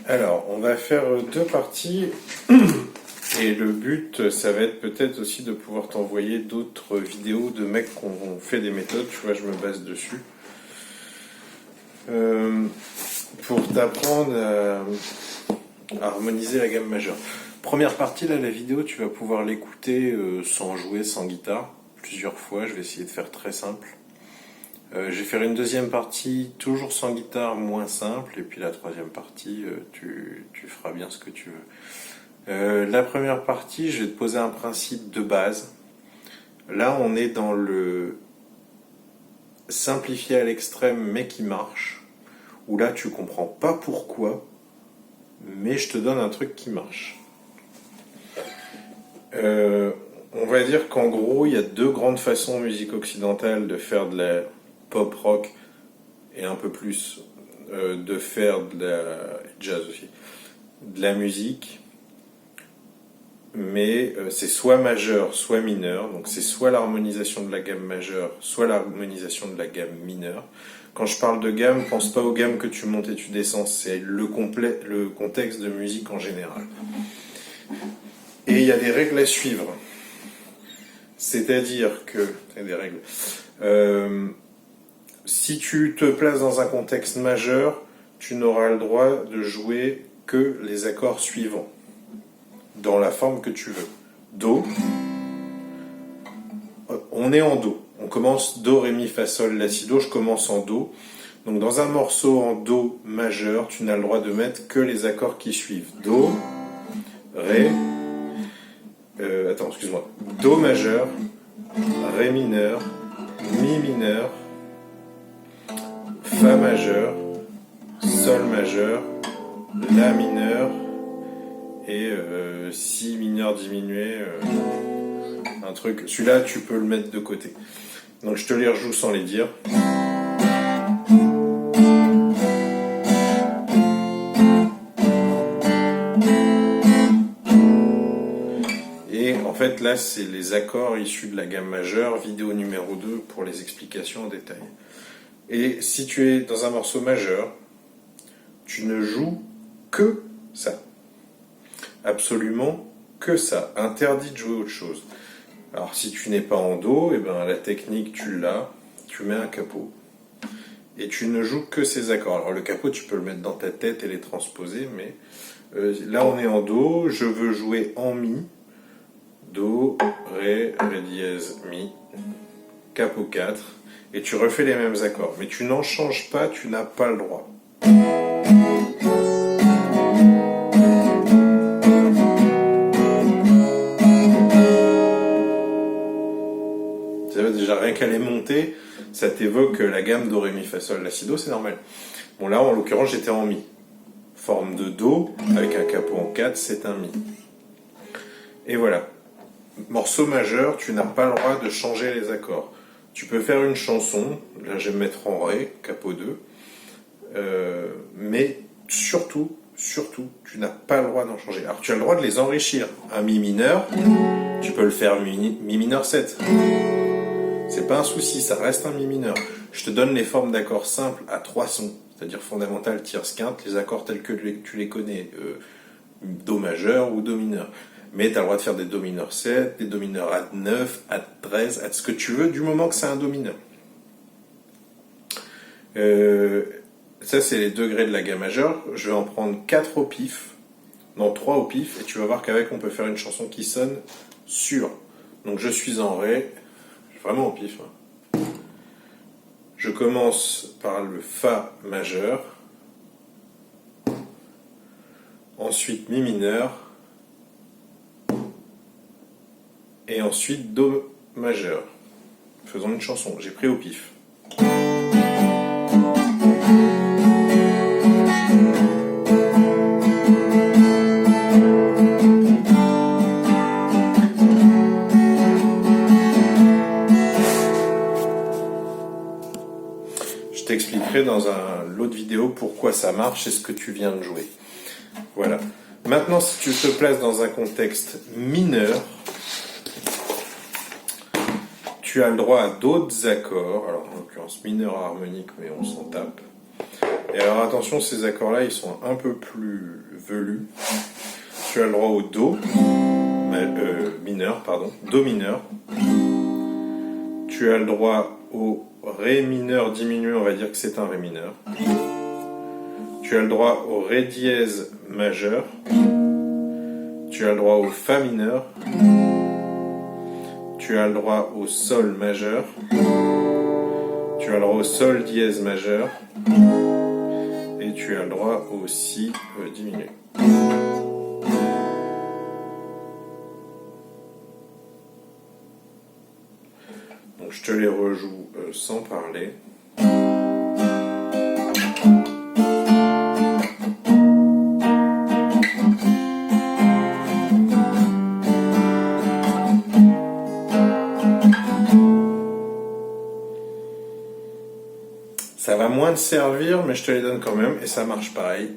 Alors, on va faire deux parties. Et le but, ça va être peut-être aussi de pouvoir t'envoyer d'autres vidéos de mecs qui ont fait des méthodes. Tu vois, je me base dessus. Pour t'apprendre à harmoniser la gamme majeure. Première partie, là, la vidéo, tu vas pouvoir l'écouter sans jouer, sans guitare, plusieurs fois. Je vais essayer de faire très simple. Je vais faire une deuxième partie, toujours sans guitare, moins simple. Et puis la troisième partie, tu feras bien ce que tu veux. La première partie, je vais te poser un principe de base. Là, on est dans le simplifié à l'extrême, mais qui marche. Où là, tu comprends pas pourquoi, mais je te donne un truc qui marche. On va dire qu'en gros, il y a deux grandes façons en musique occidentale de faire de la pop rock et un peu plus de faire de la jazz aussi, de la musique, mais c'est soit majeur, soit mineur, donc c'est soit l'harmonisation de la gamme majeure, soit l'harmonisation de la gamme mineure. Quand je parle de gamme, pense pas aux gammes que tu montes et tu descends, c'est le contexte de musique en général. Et il y a des règles à suivre. C'est-à-dire que... Il y a des règles. Si tu te places dans un contexte majeur, tu n'auras le droit de jouer que les accords suivants, dans la forme que tu veux. Do. On est en Do. On commence Do, Ré, Mi, Fa, Sol, La, Si, Do. Je commence en Do. Donc dans un morceau en Do majeur, tu n'as le droit de mettre que les accords qui suivent. Do, Ré... excuse-moi. Do majeur, Ré mineur, Mi mineur, Fa majeur, Sol majeur, La mineur et Si mineur diminué, un truc. Celui-là, tu peux le mettre de côté. Donc je te les rejoue sans les dire. Et en fait, là, c'est les accords issus de la gamme majeure, vidéo numéro 2 pour les explications en détail. Et si tu es dans un morceau majeur, tu ne joues que ça. Absolument que ça. Interdit de jouer autre chose. Alors si tu n'es pas en Do, eh ben, la technique tu l'as, tu mets un capot. Et tu ne joues que ces accords. Alors le capot tu peux le mettre dans ta tête et les transposer, mais là on est en Do, je veux jouer en Mi. Do, Ré, Ré dièse, Mi, capot 4, et tu refais les mêmes accords. Mais tu n'en changes pas, tu n'as pas le droit. Ça veut déjà rien qu'à les monter, ça t'évoque la gamme Do, Ré, Mi, Fa, Sol, La, Si, Do, c'est normal. Bon là en l'occurrence j'étais en Mi. Forme de Do, avec un capot en 4, c'est un Mi. Et voilà. Morceau majeur, tu n'as pas le droit de changer les accords. Tu peux faire une chanson, là je vais me mettre en Ré, capot 2, mais surtout, tu n'as pas le droit d'en changer. Alors tu as le droit de les enrichir. Un Mi mineur, tu peux le faire Mi mineur 7. C'est pas un souci, ça reste un Mi mineur. Je te donne les formes d'accords simples à 3 sons, c'est-à-dire fondamental, tierce, quinte, les accords tels que tu les connais, Do majeur ou Do mineur. Mais tu as le droit de faire des Do mineur 7, des Do mineur à 9, à 13, à ce que tu veux, du moment que c'est un Do mineur. Ça, c'est les degrés de la gamme majeure. Je vais en prendre 4 au pif, non 3 au pif, et tu vas voir qu'avec, on peut faire une chanson qui sonne sûre. Donc je suis en Ré, vraiment au pif. Je commence par le Fa majeur, ensuite Mi mineur, et ensuite Do majeur. Faisons une chanson, j'ai pris au pif. Je t'expliquerai dans l'autre vidéo pourquoi ça marche et ce que tu viens de jouer. Voilà. Maintenant, si tu te places dans un contexte mineur, tu as le droit à d'autres accords, alors en l'occurrence mineur harmonique, mais on s'en tape. Et alors attention, ces accords-là, ils sont un peu plus velus. Tu as le droit au Do mineur, pardon, Do mineur. Tu as le droit au Ré mineur diminué, on va dire que c'est un Ré mineur. Tu as le droit au Ré dièse majeur. Tu as le droit au Fa mineur. Tu as le droit au Sol majeur. Tu as le droit au Sol dièse majeur. Et tu as le droit au Si diminué. Donc je te les rejoue sans parler. Ça va moins te servir, mais je te les donne quand même, et ça marche pareil.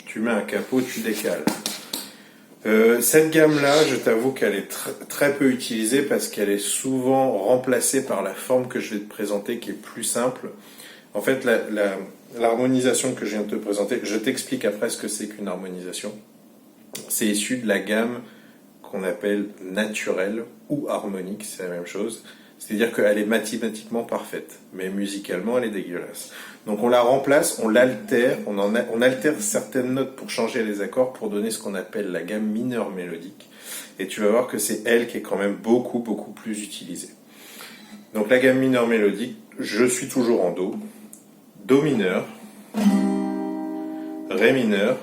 Tu mets un capot, tu décales. Cette gamme-là, je t'avoue qu'elle est très peu utilisée parce qu'elle est souvent remplacée par la forme que je vais te présenter, qui est plus simple. En fait, l'harmonisation que je viens de te présenter, je t'explique après ce que c'est qu'une harmonisation. C'est issu de la gamme qu'on appelle naturelle ou harmonique, c'est la même chose. C'est-à-dire qu'elle est mathématiquement parfaite, mais musicalement elle est dégueulasse. Donc on la remplace, on l'altère, on altère certaines notes pour changer les accords, pour donner ce qu'on appelle la gamme mineure mélodique. Et tu vas voir que c'est elle qui est quand même beaucoup plus utilisée. Donc la gamme mineure mélodique, je suis toujours en Do, Do mineur, Ré mineur,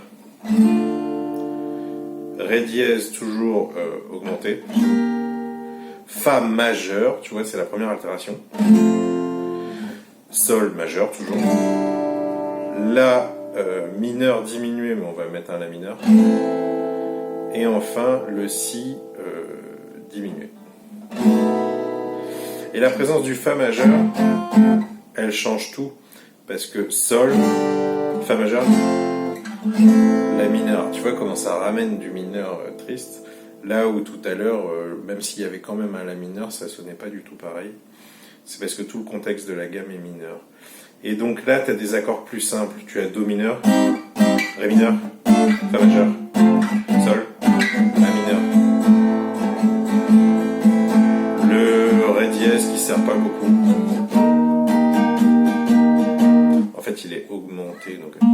Ré dièse toujours augmenté, Fa majeur, tu vois, c'est la première altération. Sol majeur, toujours. La mineur diminué, mais on va mettre un La mineur. Et enfin, le Si diminué. Et la présence du Fa majeur, elle change tout. Parce que Sol, Fa majeur, La mineur. Tu vois comment ça ramène du mineur triste. Là où tout à l'heure, même s'il y avait quand même un La mineur, ça sonnait pas du tout pareil. C'est parce que tout le contexte de la gamme est mineur. Et donc là, tu as des accords plus simples. Tu as Do mineur, Ré mineur, Fa majeur, Sol, La mineur. Le Ré dièse qui sert pas beaucoup. En fait, il est augmenté, donc on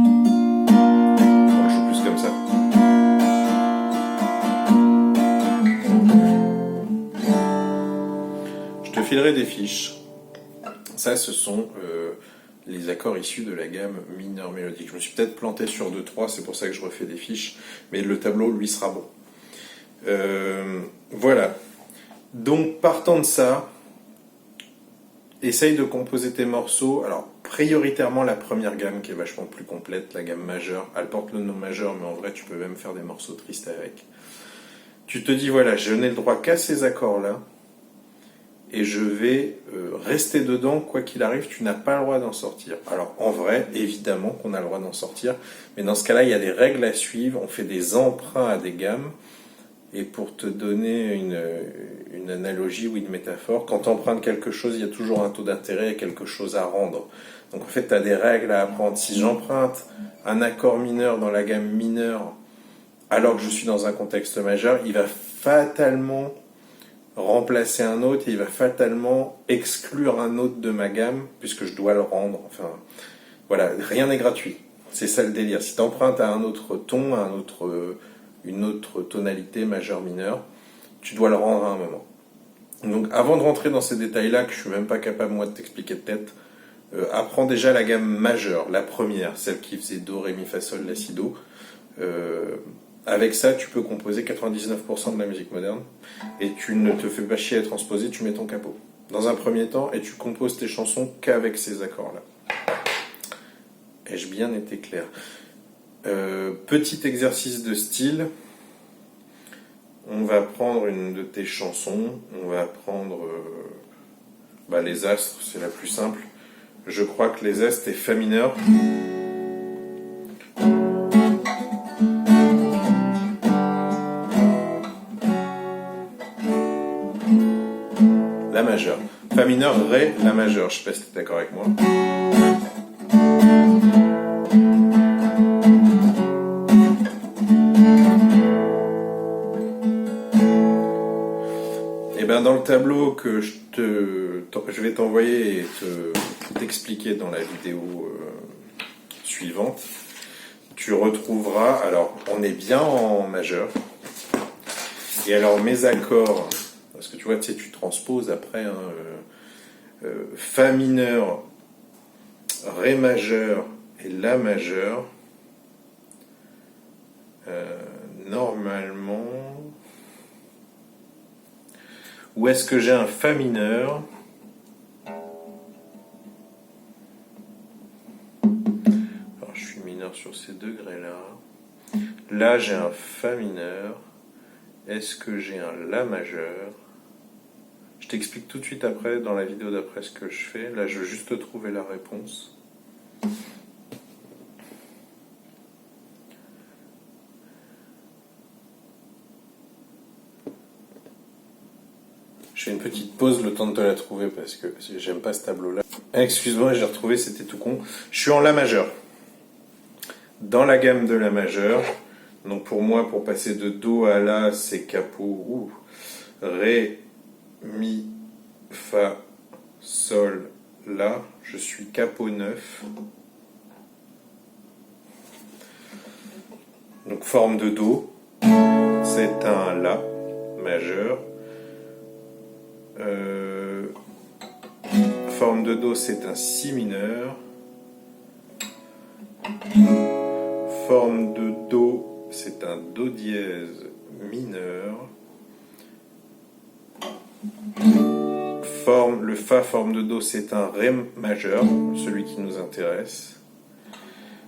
le joue plus comme ça. Je te filerai des fiches. Ça, ce sont les accords issus de la gamme mineure mélodique. Je me suis peut-être planté sur 2-3, c'est pour ça que je refais des fiches, mais le tableau, lui, sera bon. Voilà. Donc, partant de ça, essaye de composer tes morceaux. Alors, prioritairement, la première gamme, qui est vachement plus complète, la gamme majeure. Elle porte le nom majeur, mais en vrai, tu peux même faire des morceaux tristes avec. Tu te dis, voilà, je n'ai le droit qu'à ces accords-là, et je vais rester dedans, quoi qu'il arrive, tu n'as pas le droit d'en sortir. Alors en vrai, évidemment qu'on a le droit d'en sortir, mais dans ce cas-là, il y a des règles à suivre, on fait des emprunts à des gammes, et pour te donner une analogie ou une métaphore, quand tu empruntes quelque chose, il y a toujours un taux d'intérêt et quelque chose à rendre. Donc en fait, tu as des règles à apprendre. Si j'emprunte un accord mineur dans la gamme mineure, alors que je suis dans un contexte majeur, il va fatalement remplacer un autre et il va fatalement exclure un autre de ma gamme puisque je dois le rendre. Enfin, voilà, rien n'est gratuit. C'est ça le délire. Si tu empruntes à un autre ton, à une autre tonalité majeure-mineure, tu dois le rendre à un moment. Donc avant de rentrer dans ces détails-là, que je suis même pas capable moi de t'expliquer de tête, apprends déjà la gamme majeure, la première, celle qui faisait Do, Ré, Mi, Fa, Sol, La, Si, Do. Avec ça, tu peux composer 99% de la musique moderne et tu ne te fais pas chier à transposer, tu mets ton capot. Dans un premier temps, et tu composes tes chansons qu'avec ces accords-là. Ai-je bien été clair ? Petit exercice de style. On va prendre une de tes chansons, on va prendre Les Astres, c'est la plus simple. Je crois que Les Astres est Fa mineur. La majeure. Fa mineur, Ré, La majeure. Je sais pas si tu es d'accord avec moi. le tableau que je vais t'envoyer et t'expliquer dans la vidéo suivante, tu retrouveras, alors on est bien en majeur, et alors mes accords, parce que tu vois, tu transposes après, hein, Fa mineur, Ré majeur et La majeur, normalement, où est-ce que j'ai un Fa mineur? Alors je suis mineur sur ces degrés-là. Là j'ai un Fa mineur. Est-ce que j'ai un La majeur? Je t'explique tout de suite après, dans la vidéo d'après, ce que je fais. Là je veux juste trouver la réponse. Je fais une petite pause le temps de te la trouver parce que j'aime pas ce tableau-là. Excuse-moi, j'ai retrouvé, c'était tout con. Je suis en La majeur. Dans la gamme de La majeur. Donc pour moi, pour passer de Do à La, c'est Capo, Ré, Mi, Fa, Sol, La. Je suis Capo 9. Donc forme de Do, c'est un La majeur. Forme de Do, c'est un Si mineur. Forme de Do, c'est un Do dièse mineur. Le Fa forme de Do, c'est un Ré majeur, celui qui nous intéresse.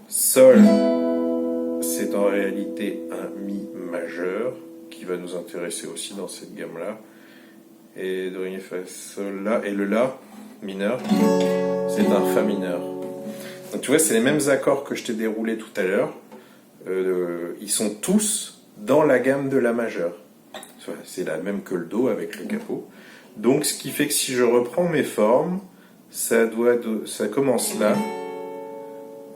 Sol, c'est en réalité un Mi majeur, qui va nous intéresser aussi dans cette gamme-là. Et Do, Ré, Mi, Fa, Sol, La. Et le La mineur, c'est un Fa mineur. Donc tu vois, c'est les mêmes accords que je t'ai déroulés tout à l'heure. Ils sont tous dans la gamme de La majeur. C'est la même que le Do avec le Capo. Donc ce qui fait que si je reprends mes formes, ça commence là.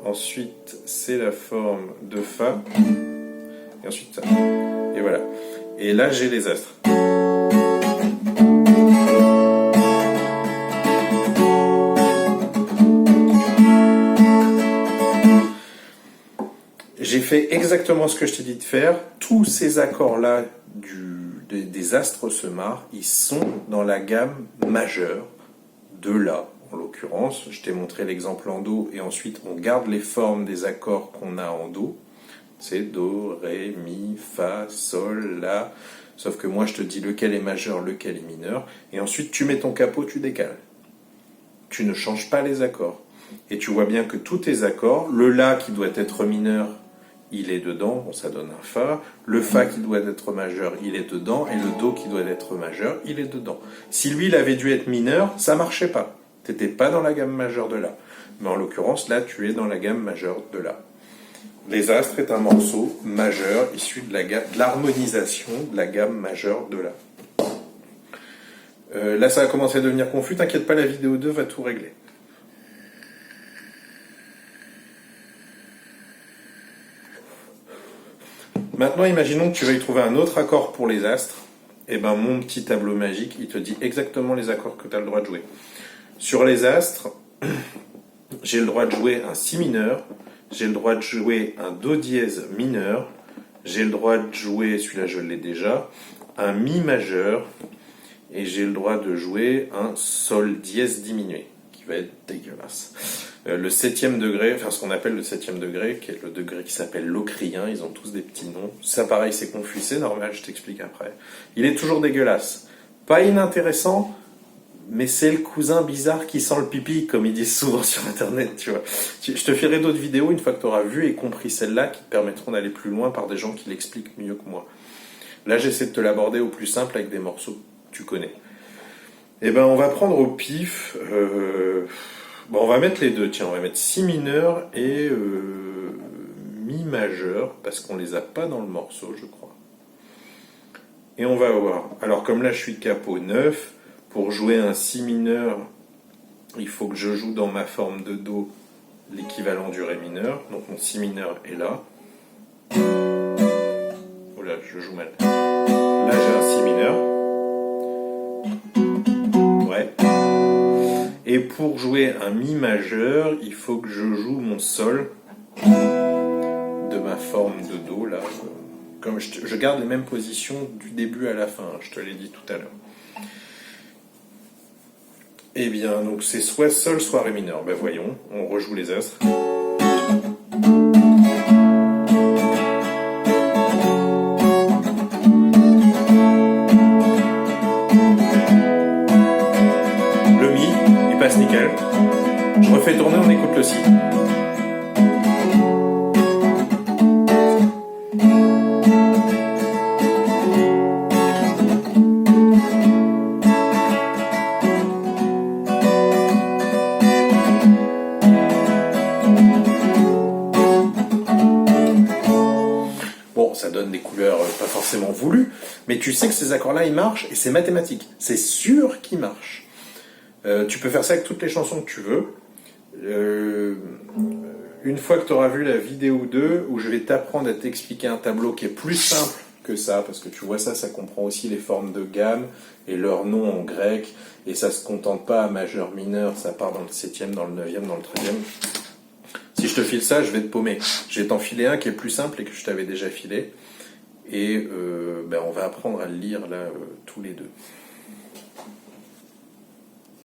Ensuite, c'est la forme de Fa. Et ensuite ça. Et voilà. Et là, j'ai les astres. J'ai fait exactement ce que je t'ai dit de faire. Tous ces accords-là des astres se marrent, ils sont dans la gamme majeure de La. En l'occurrence, je t'ai montré l'exemple en Do, et ensuite on garde les formes des accords qu'on a en Do. C'est Do, Ré, Mi, Fa, Sol, La. Sauf que moi je te dis lequel est majeur, lequel est mineur. Et ensuite tu mets ton capot, tu décales. Tu ne changes pas les accords. Et tu vois bien que tous tes accords, le La qui doit être mineur, il est dedans, bon, ça donne un Fa. Le Fa qui doit être majeur, il est dedans. Et le Do qui doit être majeur, il est dedans. Si lui, il avait dû être mineur, ça marchait pas. Tu n'étais pas dans la gamme majeure de La. Mais en l'occurrence, là, tu es dans la gamme majeure de La. Les Astres est un morceau majeur issu de l'harmonisation de la gamme majeure de La. Là, ça va commencer à devenir confus. T'inquiète pas, la vidéo 2 va tout régler. Maintenant, imaginons que tu veuilles trouver un autre accord pour les astres. Et ben, mon petit tableau magique, il te dit exactement les accords que tu as le droit de jouer. Sur les astres, j'ai le droit de jouer un Si mineur, j'ai le droit de jouer un Do dièse mineur, j'ai le droit de jouer, celui-là je l'ai déjà, un Mi majeur, et j'ai le droit de jouer un Sol dièse diminué, qui va être dégueulasse. Le 7e degré, enfin ce qu'on appelle le 7e degré, qui est le degré qui s'appelle locrien, ils ont tous des petits noms. Ça pareil, c'est confus, c'est normal, je t'explique après. Il est toujours dégueulasse. Pas inintéressant, mais c'est le cousin bizarre qui sent le pipi, comme ils disent souvent sur internet, tu vois. Je te ferai d'autres vidéos une fois que tu auras vu et compris celle-là, qui te permettront d'aller plus loin par des gens qui l'expliquent mieux que moi. Là, j'essaie de te l'aborder au plus simple avec des morceaux que tu connais. Eh ben, on va prendre au pif... Bon, on va mettre les deux, tiens, on va mettre Si mineur et Mi majeur, parce qu'on les a pas dans le morceau, je crois. Et on va voir. Alors, comme là, je suis Capo 9, pour jouer un Si mineur, il faut que je joue dans ma forme de Do l'équivalent du Ré mineur. Donc, mon Si mineur est là. Oh là, je joue mal. Là, j'ai un Si mineur. Et pour jouer un Mi majeur, il faut que je joue mon Sol de ma forme de Do, là. Comme je garde les mêmes positions du début à la fin, je te l'ai dit tout à l'heure. Eh bien, donc c'est soit Sol, soit Ré mineur. Ben voyons, on rejoue les astres. Le Mi, il passe nickel. Je refais tourner, on écoute le Si. Bon, ça donne des couleurs pas forcément voulues, mais tu sais que ces accords-là, ils marchent, et c'est mathématique. C'est sûr qu'ils marchent. Tu peux faire ça avec toutes les chansons que tu veux. Une fois que tu auras vu la vidéo 2, où je vais t'apprendre à t'expliquer un tableau qui est plus simple que ça, parce que tu vois ça comprend aussi les formes de gamme et leurs noms en grec, et ça se contente pas à majeur mineur, ça part dans le 7e, dans le 9e, dans le 13e. Si je te file ça, je vais te paumer. Je vais t'en filer un qui est plus simple et que je t'avais déjà filé. Et on va apprendre à le lire là tous les deux.